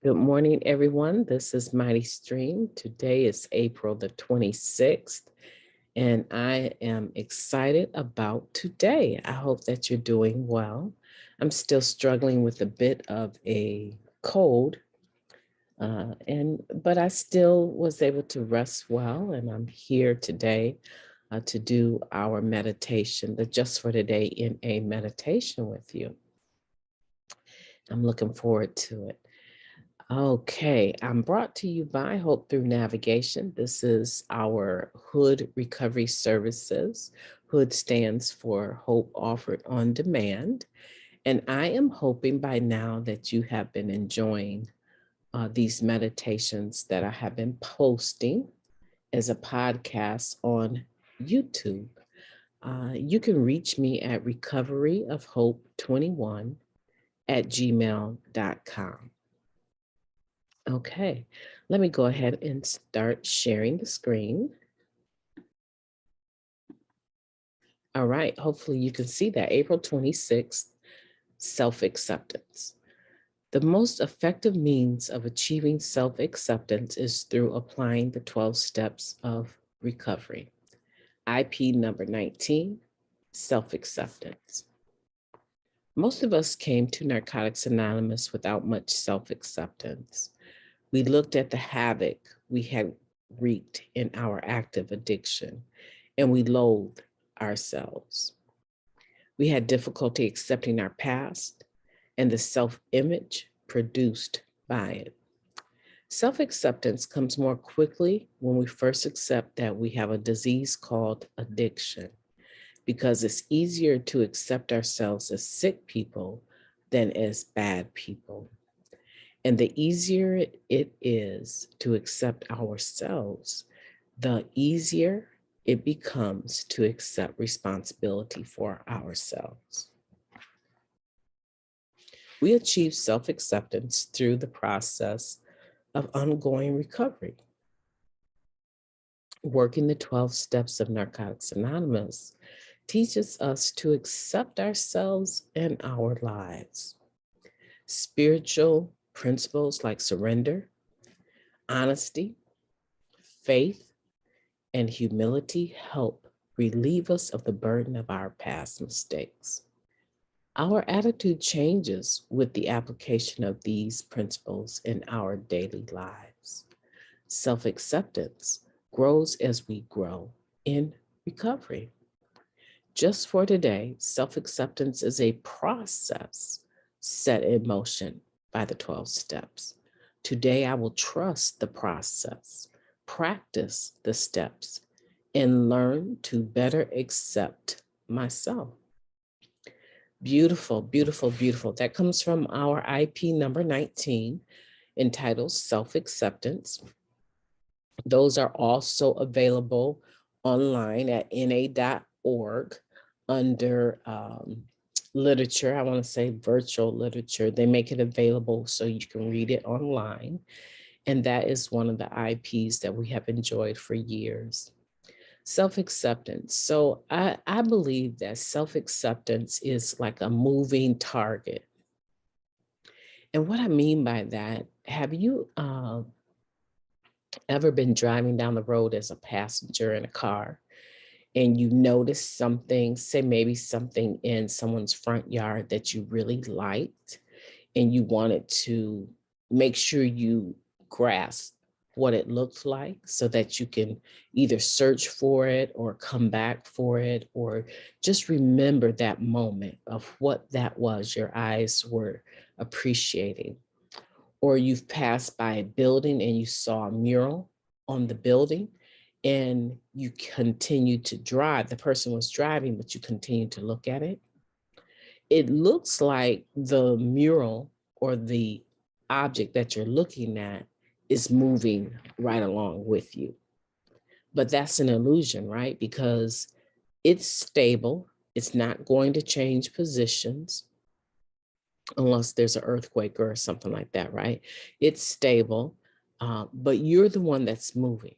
Good morning, everyone. This is Mighty Stream. Today is April the 26th, and I am excited about today. I hope that you're doing well. I'm still struggling with a bit of a cold, but I still was able to rest well, and I'm here today to do our meditation, the Just for Today in a meditation with you. I'm looking forward to it. Okay, I'm brought to you by Hope Through Navigation. This is our Hood Recovery Services. Hood stands for Hope Offered on Demand. And I am hoping by now that you have been enjoying these meditations that I have been posting as a podcast on YouTube. You can reach me at recoveryofhope21@gmail.com. Okay, let me go ahead and start sharing the screen. All right, hopefully you can see that. April 26th, self-acceptance. The most effective means of achieving self-acceptance is through applying the 12 steps of recovery. IP number 19, self-acceptance. Most of us came to Narcotics Anonymous without much self-acceptance. We looked at the havoc we had wreaked in our active addiction, and we loathed ourselves. We had difficulty accepting our past and the self-image produced by it. Self-acceptance comes more quickly when we first accept that we have a disease called addiction, because it's easier to accept ourselves as sick people than as bad people. And the easier it is to accept ourselves, the easier it becomes to accept responsibility for ourselves. We achieve self-acceptance through the process of ongoing recovery. Working the 12 steps of Narcotics Anonymous teaches us to accept ourselves and our lives. Spiritual principles like surrender, honesty, faith, and humility help relieve us of the burden of our past mistakes. Our attitude changes with the application of these principles in our daily lives. Self-acceptance grows as we grow in recovery. Just for today, self-acceptance is a process set in motion by the 12 steps. Today, I will trust the process, practice the steps, and learn to better accept myself. Beautiful, beautiful, beautiful. That comes from our IP number 19, entitled Self-Acceptance. Those are also available online at na.org under literature. I want to say virtual literature. They make it available so you can read it online. And that is one of the IPs that we have enjoyed for years. Self-acceptance. So I believe that self-acceptance is like a moving target. And what I mean by that, have you ever been driving down the road as a passenger in a car and you notice something, say maybe something in someone's front yard that you really liked, and you wanted to make sure you grasp what it looked like so that you can either search for it or come back for it, or just remember that moment of what that was your eyes were appreciating. Or you've passed by a building and you saw a mural on the building and you continue to drive. The person was driving, but you continue to look at it. It looks like the mural or the object that you're looking at is moving right along with you. But that's an illusion, right? Because it's stable. It's not going to change positions unless there's an earthquake or something like that, right? It's stable, but you're the one that's moving.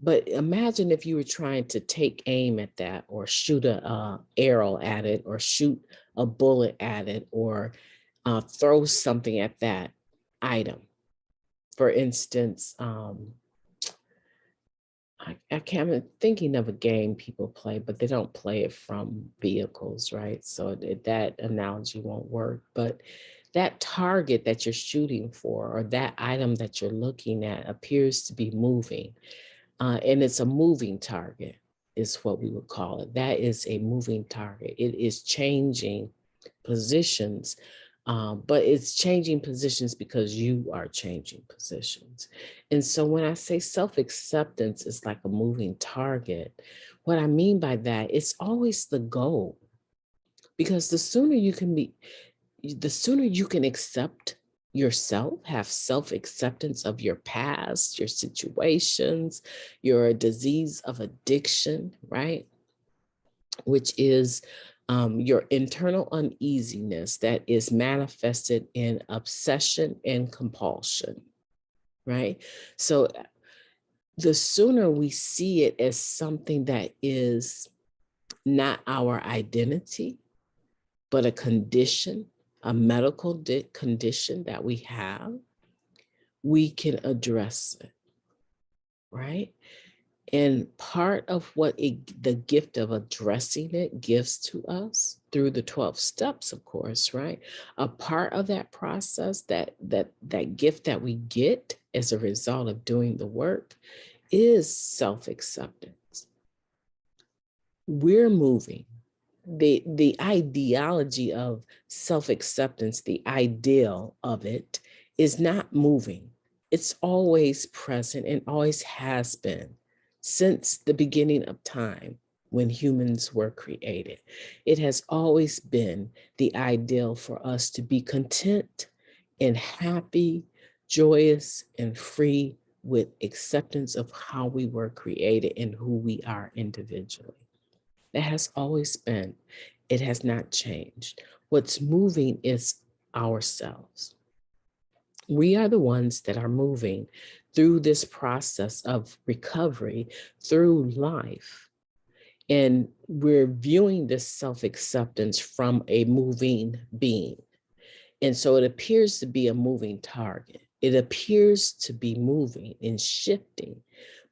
But imagine if you were trying to take aim at that, or shoot a arrow at it, or shoot a bullet at it, or throw something at that item. For instance, I can't, I'm thinking of a game people play, but they don't play it from vehicles, right? So that analogy won't work. But that target that you're shooting for, or that item that you're looking at, appears to be moving. And it's a moving target, is what we would call it. That is a moving target. It is changing positions, but it's changing positions because you are changing positions. And so when I say self-acceptance is like a moving target, what I mean by that, it's always the goal. Because the sooner you can accept yourself, have self-acceptance of your past, your situations, your disease of addiction, right? Which is your internal uneasiness that is manifested in obsession and compulsion, right? So the sooner we see it as something that is not our identity, but a condition, a medical condition that we have, we can address it, right? And part of what the gift of addressing it gives to us through the 12 steps, of course, right? A part of that process, that gift that we get as a result of doing the work, is self-acceptance. We're moving. The ideology of self-acceptance, the ideal of it, is not moving. It's always present and always has been since the beginning of time when humans were created. It has always been the ideal for us to be content and happy, joyous, and free with acceptance of how we were created and who we are individually. That has always been. It has not changed. What's moving is ourselves. We are the ones that are moving through this process of recovery through life. And we're viewing this self-acceptance from a moving being. And so it appears to be a moving target. It appears to be moving and shifting.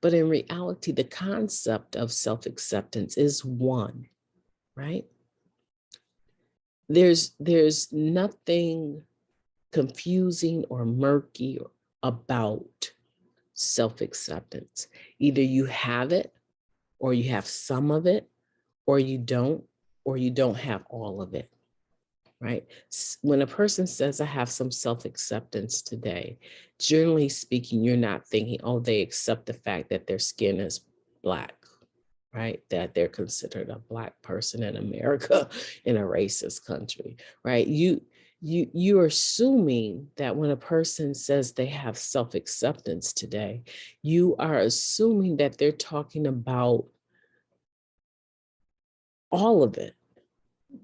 But in reality, the concept of self-acceptance is one, right? There's nothing confusing or murky about self-acceptance. Either you have it, or you have some of it, or you don't have all of it, right? When a person says, I have some self-acceptance today, generally speaking, you're not thinking, oh, they accept the fact that their skin is Black, right? That they're considered a Black person in America, in a racist country, right? You're assuming that when a person says they have self-acceptance today, you are assuming that they're talking about all of it,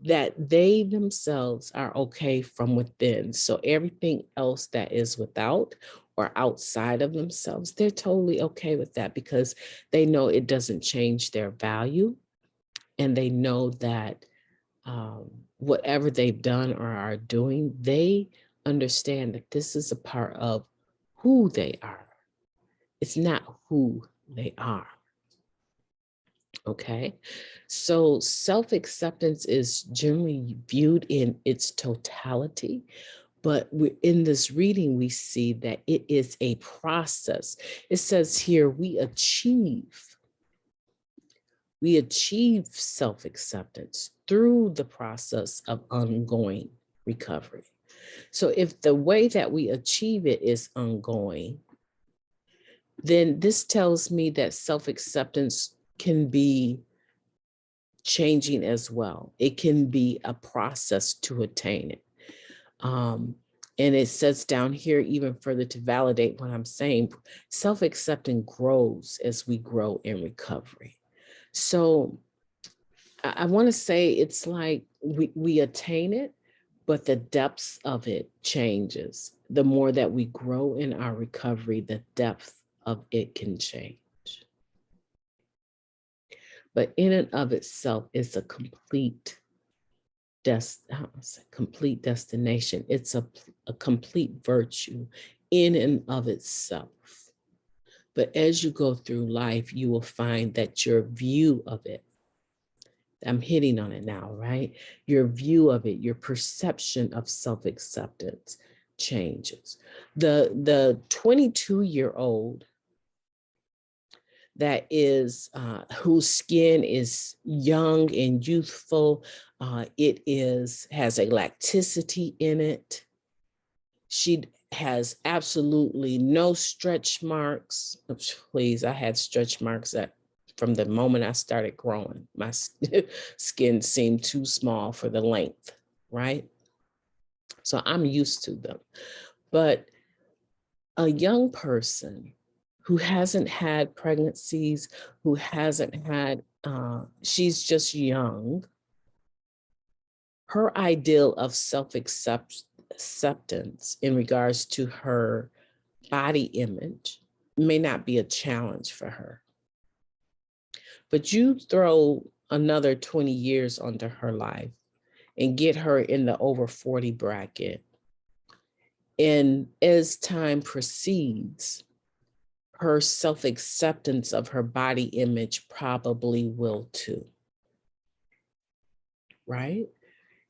that they themselves are okay from within. So everything else that is without or outside of themselves, they're totally okay with that because they know it doesn't change their value. And they know that whatever they've done or are doing, they understand that this is a part of who they are. It's not who they are. Okay, so self-acceptance is generally viewed in its totality, but in this reading, we see that it is a process. It says here, we achieve self-acceptance through the process of ongoing recovery. So if the way that we achieve it is ongoing, then this tells me that self-acceptance can be changing as well. It can be a process to attain it. And it says down here, even further to validate what I'm saying, self-acceptance grows as we grow in recovery. So I want to say it's like we attain it, but the depths of it changes. The more that we grow in our recovery, the depth of it can change. But in and of itself, it's a complete destination. It's a complete virtue in and of itself. But as you go through life, you will find that your view of it, I'm hitting on it now, right? Your view of it, your perception of self-acceptance changes. The 22-year-old that is whose skin is young and youthful, it has elasticity in it. She has absolutely no stretch marks. Please, I had stretch marks from the moment I started growing. My skin seemed too small for the length, right? So I'm used to them. But a young person who hasn't had pregnancies, who hasn't had, she's just young, her ideal of self-acceptance in regards to her body image may not be a challenge for her. But you throw another 20 years onto her life and get her in the over 40 bracket. And as time proceeds, her self-acceptance of her body image probably will too, right?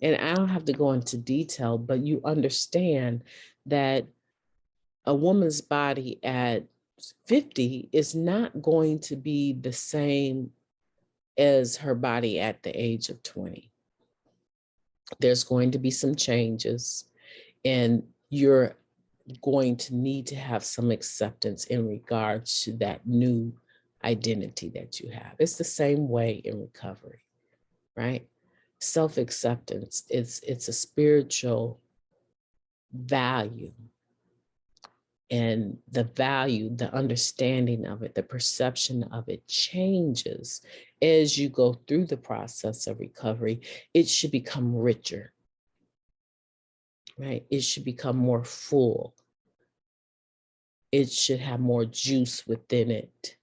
And I don't have to go into detail, but you understand that a woman's body at 50 is not going to be the same as her body at the age of 20. There's going to be some changes, and you're going to need to have some acceptance in regards to that new identity that you have. It's the same way in recovery, right? Self-acceptance, it's a spiritual value, and the value, the understanding of it, the perception of it changes as you go through the process of recovery. It should become richer, right? It should become more full. It should have more juice within it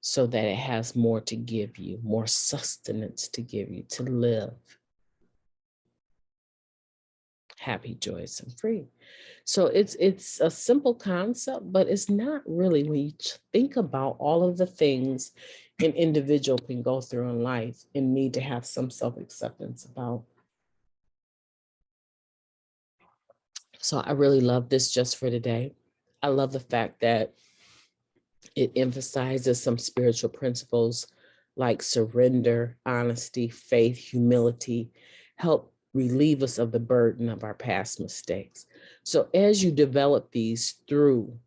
so that it has more to give you, more sustenance to give you, to live happy, joyous, and free. So it's a simple concept, but it's not really when you think about all of the things an individual can go through in life and need to have some self-acceptance about. So I really love this just for today. I love the fact that it emphasizes some spiritual principles like surrender, honesty, faith, humility, help relieve us of the burden of our past mistakes. So as you develop these through,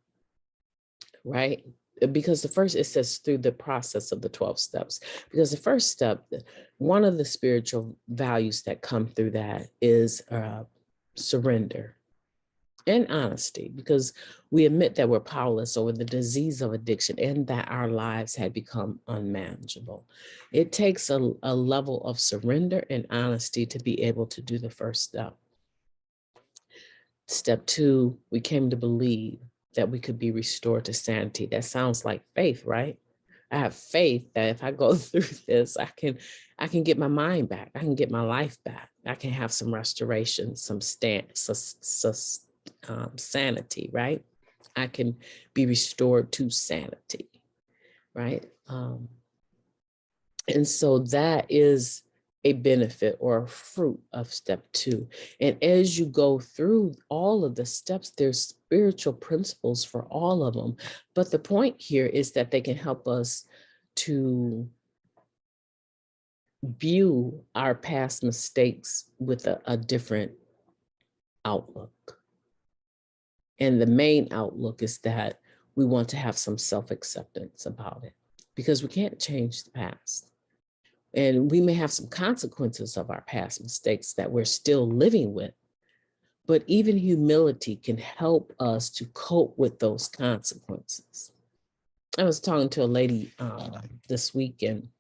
right? Because the first, it says through the process of the 12 steps, because the first step, one of the spiritual values that come through that is surrender and honesty, because we admit that we're powerless over the disease of addiction and that our lives had become unmanageable. It takes a level of surrender and honesty to be able to do the first step. Step two, we came to believe that we could be restored to sanity. That sounds like faith, right? I have faith that if I go through this, I can get my mind back. I can get my life back. I can have some restoration, some sanity, right? I can be restored to sanity, right? And so that is a benefit or a fruit of step two. And as you go through all of the steps, there's spiritual principles for all of them. But the point here is that they can help us to view our past mistakes with a different outlook. And the main outlook is that we want to have some self-acceptance about it, because we can't change the past. And we may have some consequences of our past mistakes that we're still living with, but even humility can help us to cope with those consequences. I was talking to a lady this weekend.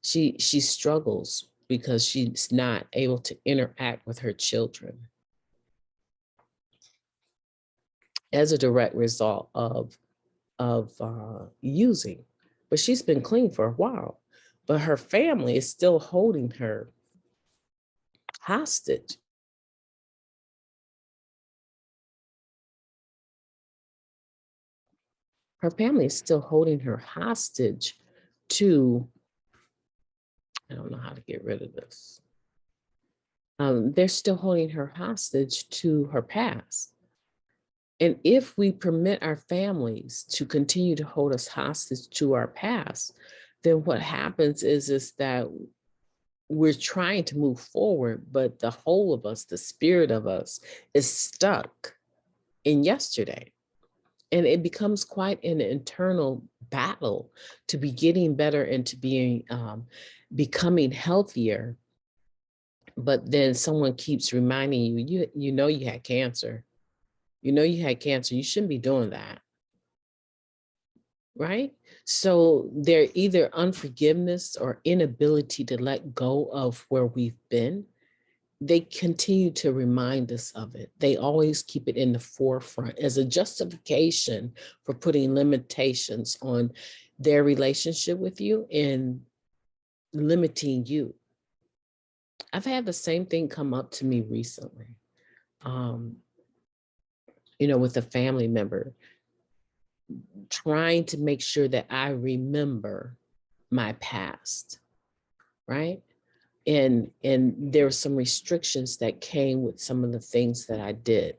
She struggles because she's not able to interact with her children as a direct result of using. But she's been clean for a while, but her family is still holding her hostage. her family is still holding her hostage to, I don't know how to get rid of this. They're still holding her hostage to her past. And if we permit our families to continue to hold us hostage to our past, then what happens is that we're trying to move forward, but the whole of us, the spirit of us, is stuck in yesterday. And it becomes quite an internal battle to be getting better and to be becoming healthier. But then someone keeps reminding you, you know you had cancer. You know you had cancer. You shouldn't be doing that. Right? So they're either unforgiveness or inability to let go of where we've been. They continue to remind us of it. They always keep it in the forefront as a justification for putting limitations on their relationship with you and limiting you. I've had the same thing come up to me recently, with a family member, trying to make sure that I remember my past, right? And there were some restrictions that came with some of the things that I did,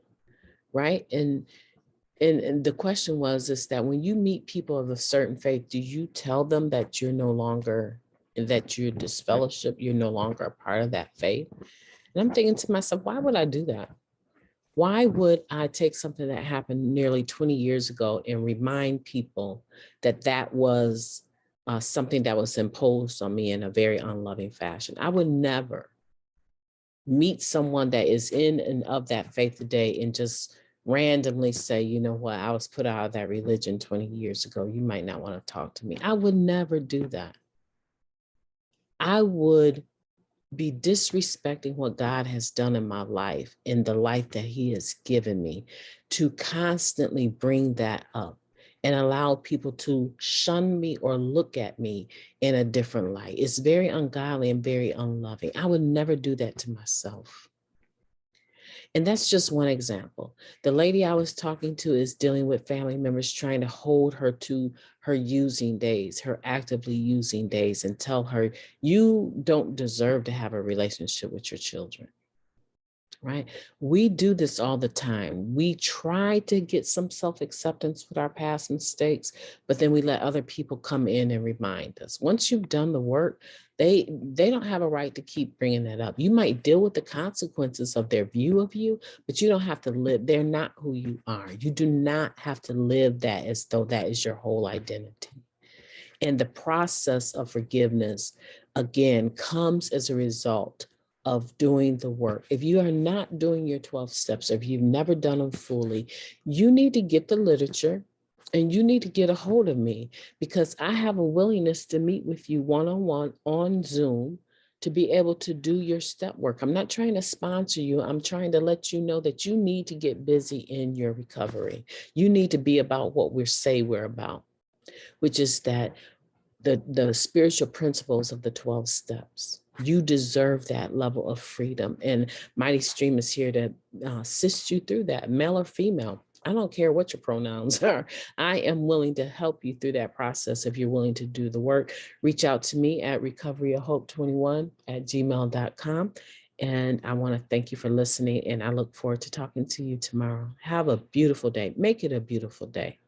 right? And the question was is that when you meet people of a certain faith, do you tell them that you're no longer, that you're disfellowship, you're no longer a part of that faith? And I'm thinking to myself, why would I do that? Why would I take something that happened nearly 20 years ago and remind people that that was something that was imposed on me in a very unloving fashion? I would never meet someone that is in and of that faith today and just randomly say, you know what, I was put out of that religion 20 years ago. You might not want to talk to me. I would never do that. I would be disrespecting what God has done in my life, in the life that he has given me, to constantly bring that up and allow people to shun me or look at me in a different light. It's very ungodly and very unloving. I would never do that to myself. And that's just one example. The lady I was talking to is dealing with family members trying to hold her to her using days, her actively using days, and tell her, you don't deserve to have a relationship with your children. Right? We do this all the time. We try to get some self-acceptance with our past mistakes, but then we let other people come in and remind us. Once you've done the work, they don't have a right to keep bringing that up. You might deal with the consequences of their view of you, but you don't have to live. They're not who you are. You do not have to live that as though that is your whole identity. And the process of forgiveness, again, comes as a result of doing the work. If you are not doing your 12 steps, if you've never done them fully, you need to get the literature and you need to get a hold of me, because I have a willingness to meet with you one-on-one on Zoom to be able to do your step work. I'm not trying to sponsor you. I'm trying to let you know that you need to get busy in your recovery. You need to be about what we say we're about, which is that the spiritual principles of the 12 steps. You deserve that level of freedom. And Mighty Stream is here to assist you through that, male or female. I don't care what your pronouns are. I am willing to help you through that process if you're willing to do the work. Reach out to me at recoveryofhope21@gmail.com. And I want to thank you for listening. And I look forward to talking to you tomorrow. Have a beautiful day. Make it a beautiful day.